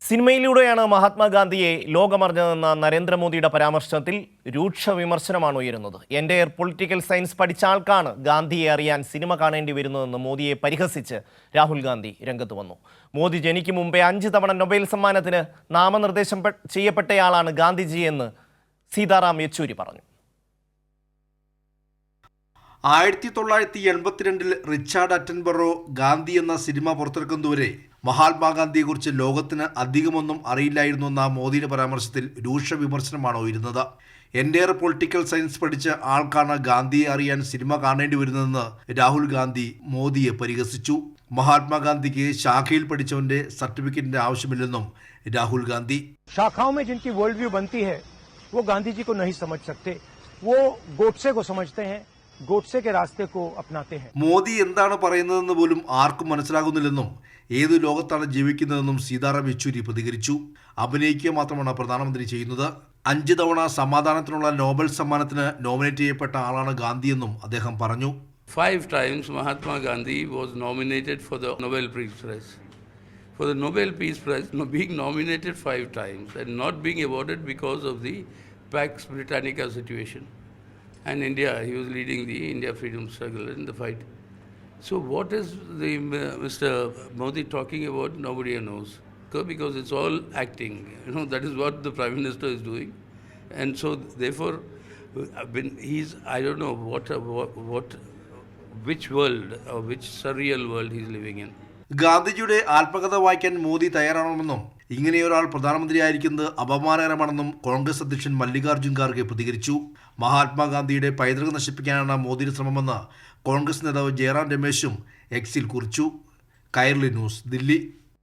സിനിമയിലൂടെയാണ് മഹാത്മാഗാന്ധിയെ ലോകമറിഞ്ഞതെന്ന നരേന്ദ്രമോദിയുടെ പരാമർശത്തിൽ രൂക്ഷ വിമർശനമാണ് ഉയരുന്നത്. എൻ്റയർ പൊളിറ്റിക്കൽ സയൻസ് പഠിച്ച ആൾക്കാണ് ഗാന്ധിയെ അറിയാൻ സിനിമ കാണേണ്ടി വരുന്നതെന്ന് മോദിയെ പരിഹസിച്ച് രാഹുൽ ഗാന്ധി രംഗത്ത് വന്നു. മോദി ജനിക്കും മുമ്പേ 5 തവണ നൊബേൽ സമ്മാനത്തിന് നാമനിർദ്ദേശം ചെയ്യപ്പെട്ടയാളാണ് ഗാന്ധിജിയെന്ന് സീതാറാം യെച്ചൂരി പറഞ്ഞു. 1982 റിച്ചാർഡ് അറ്റൻബറോ ഗാന്ധി എന്ന സിനിമ പുറത്തിറക്കുന്നതുവരെ മഹാത്മാഗാന്ധിയെക്കുറിച്ച് ലോകത്തിന് അധികമൊന്നും അറിയില്ലായിരുന്നുവെന്ന മോദിയുടെ പരാമർശത്തിൽ രൂക്ഷ വിമർശനമാണ് ഉയരുന്നത്. എൻ്റയർ പൊളിറ്റിക്കൽ സയൻസ് പഠിച്ച ആൾക്കാണ് ഗാന്ധിയെ അറിയാൻ സിനിമ കാണേണ്ടി വരുന്നതെന്ന് രാഹുൽ ഗാന്ധി മോദിയെ പരിഹസിച്ചു. മഹാത്മാഗാന്ധിക്ക് ശാഖയിൽ പഠിച്ചവന്റെ സർട്ടിഫിക്കറ്റിന്റെ ആവശ്യമില്ലെന്നും രാഹുൽ ഗാന്ധി. शाखाओं में जिनकी वर्ल्ड व्यू बनती है वो गांधी जी को नहीं समझ सकते, वो गोडसे को समझते हैं, ഗോഡ്സെ के रास्ते को अपनाते हैं. മോദി എന്താണ് പറയുന്നതെന്ന് പോലും ആർക്കും മനസ്സിലാകുന്നില്ലെന്നും ഏതു ലോകത്താണ് ജീവിക്കുന്നതെന്നും സീതാറാം യെച്ചൂരി പ്രതികരിച്ചു. അഭിനയിക്കുക മാത്രമാണ് പ്രധാനമന്ത്രി ചെയ്യുന്നത്. 5 തവണ സമാധാനത്തിനുള്ള നോബൽ സമ്മാനത്തിന് നോമിനേറ്റ് ചെയ്യപ്പെട്ട ആളാണ് ഗാന്ധിയെന്നും അദ്ദേഹം പറഞ്ഞു. 5 times Mahatma Gandhi was nominated for the Nobel Peace Prize. For the Nobel Peace Prize, being nominated 5 times and not being awarded because of the Pax Britannica situation. And India, he was leading the India freedom struggle in the fight. So what is the Mr. Modi talking about? Nobody knows, because it's all acting. That is what the Prime Minister is doing, and so therefore, he's, I don't know which world or which surreal world he's living in. ഗാന്ധിജിയുടെ ആത്മകഥ വായിക്കാൻ മോദി തയ്യാറാണെന്നും ഇങ്ങനെയൊരാൾ പ്രധാനമന്ത്രിയായിരിക്കുന്നത് അപമാനകരമാണെന്നും കോൺഗ്രസ് അധ്യക്ഷൻ മല്ലികാർജ്ജുൻ ഖാർഗെ പ്രതികരിച്ചു. മഹാത്മാഗാന്ധിയുടെ പൈതൃകം നശിപ്പിക്കാനാണ് മോദിയുടെ ശ്രമമെന്ന് കോൺഗ്രസ് നേതാവ് ജയറാം രമേശും എക്സിൽ കുറിച്ചു. കൈരളി ന്യൂസ്, ദില്ലി.